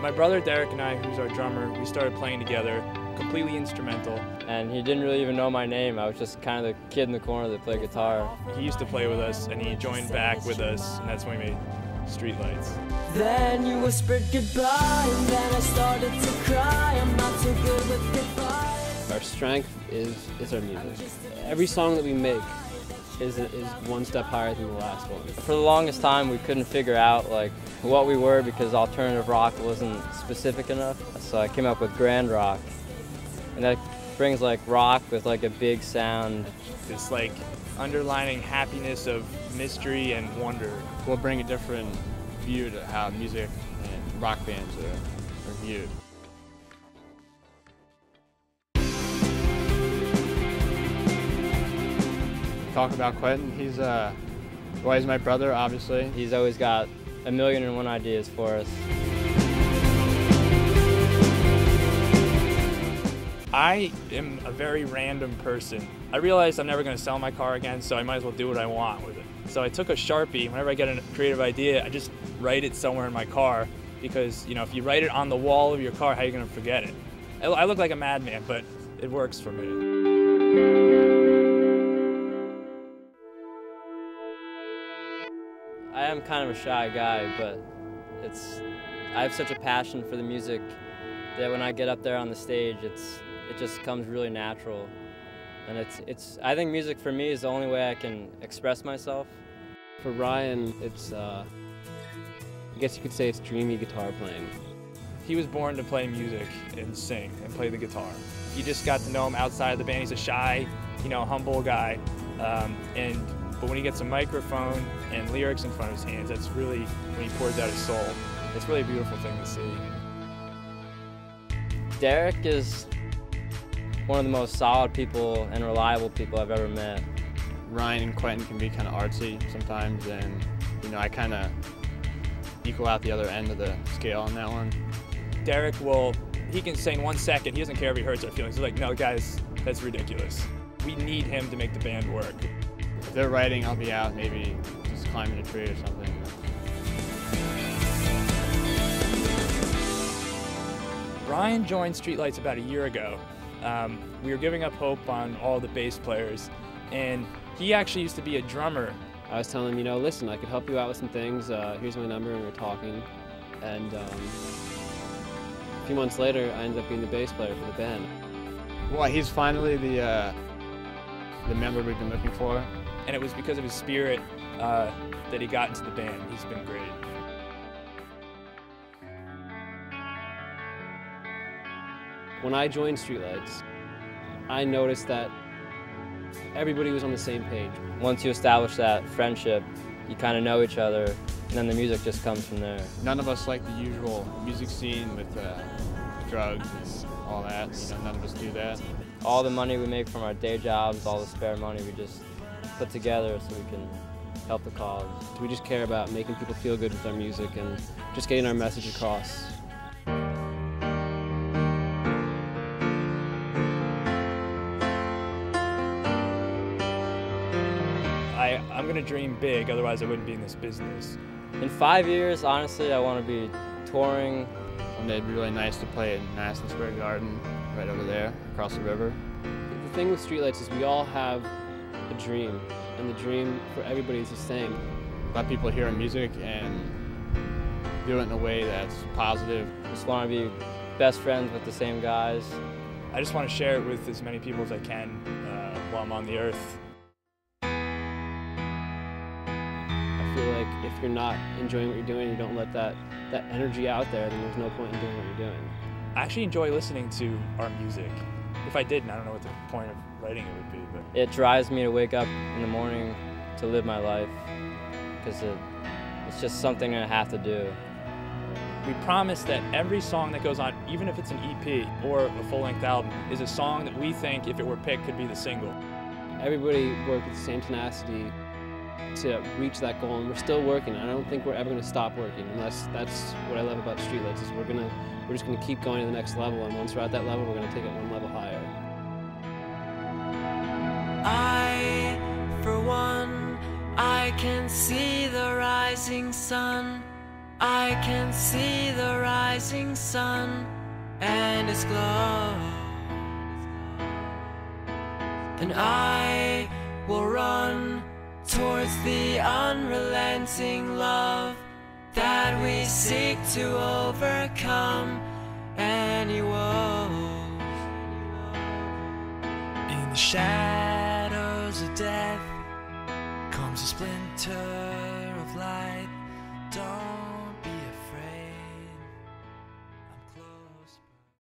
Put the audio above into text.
My brother Derek and I, who's our drummer, we started playing together, completely instrumental. And he didn't really even know my name. I was just kind of the kid in the corner that played guitar. He used to play with us, and he joined back with us, and that's when we made Streetlights. Then you whispered goodbye, and then I started to cry. I'm not so good with goodbye. Our strength is our music. Every song that we make is one step higher than the last one. For the longest time, we couldn't figure out like what we were because alternative rock wasn't specific enough. So I came up with grand rock, and that brings like rock with like a big sound. This like underlining happiness of mystery and wonder. We'll bring a different view to how music and rock bands are viewed. Talk about Quentin. He's my brother, obviously. He's always got 1,000,001 ideas for us. I am a very random person. I realized I'm never going to sell my car again, so I might as well do what I want with it. So I took a Sharpie. Whenever I get a creative idea, I just write it somewhere in my car because, you know, if you write it on the wall of your car, how are you going to forget it? I look like a madman, but it works for me. I am kind of a shy guy, but I have such a passion for the music that when I get up there on the stage, it just comes really natural. And I think music for me is the only way I can express myself. For Ryan, I guess you could say it's dreamy guitar playing. He was born to play music and sing and play the guitar. You just got to know him outside of the band. He's a shy, humble guy. But when he gets a microphone and lyrics in front of his hands, that's really when he pours out his soul. It's really a beautiful thing to see. Derek is one of the most solid people and reliable people I've ever met. Ryan and Quentin can be kind of artsy sometimes, and I kind of equal out the other end of the scale on that one. Derek he can sing 1 second. He doesn't care if he hurts our feelings. He's like, no, guys, that's ridiculous. We need him to make the band work. If they're writing, I'll be out, maybe just climbing a tree or something. Brian joined Streetlights about a year ago. We were giving up hope on all the bass players, and he actually used to be a drummer. I was telling him, listen, I could help you out with some things. Here's my number, and we were talking. And a few months later, I ended up being the bass player for the band. Well, he's finally the member we've been looking for. And it was because of his spirit that he got into the band. He's been great. When I joined Streetlights, I noticed that everybody was on the same page. Once you establish that friendship, you kind of know each other, and then the music just comes from there. None of us like the usual music scene with drugs and all that. None of us do that. All the money we make from our day jobs, all the spare money, we just put together so we can help the cause. We just care about making people feel good with our music and just getting our message across. I'm gonna dream big, otherwise I wouldn't be in this business. In 5 years, honestly, I want to be touring. And it'd be really nice to play at Madison Square Garden, right over there, across the river. The thing with Streetlights is we all have a dream, and the dream for everybody is the same. Let people hear our music and do it in a way that's positive. Just want to be best friends with the same guys. I just want to share it with as many people as I can while I'm on the earth. I feel like if you're not enjoying what you're doing, you don't let that energy out there, then there's no point in doing what you're doing. I actually enjoy listening to our music. If I didn't, I don't know what the point of writing it would be. But it drives me to wake up in the morning to live my life, because it's just something I have to do. We promise that every song that goes on, even if it's an EP or a full-length album, is a song that we think, if it were picked, could be the single. Everybody worked with the same tenacity to reach that goal, and we're still working. I don't think we're ever going to stop working, and that's what I love about Streetlights, is we're just going to keep going to the next level, and once we're at that level, we're going to take it one level higher. For one, I can see the rising sun. I can see the rising sun and its glow, and I will run towards the unrelenting love that we seek to overcome any woes. In the shadows of death comes a splinter of light,